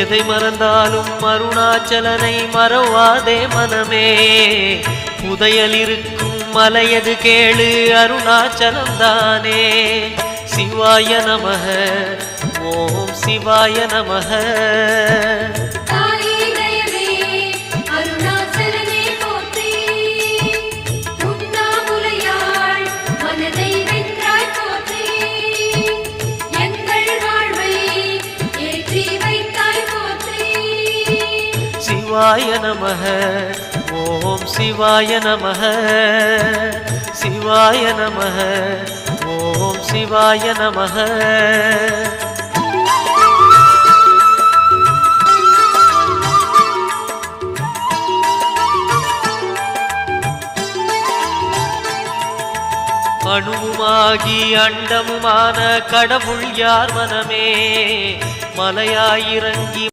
எதை மறந்தாலும் அருணாச்சலனை மறவாதே மனமே. புதையல் இருக்கும் மலையது கேளு அருணாச்சலம் தானே. சிவாய நமக ஓம் சிவாய நமக. சிவாய நமக ஓம் சிவாய நமக. சிவாய நமக ஓம் சிவாய நமக. அணுவுமாகி அண்டமுமான கடவுள் யார் மனமே. மலையாயிறங்கி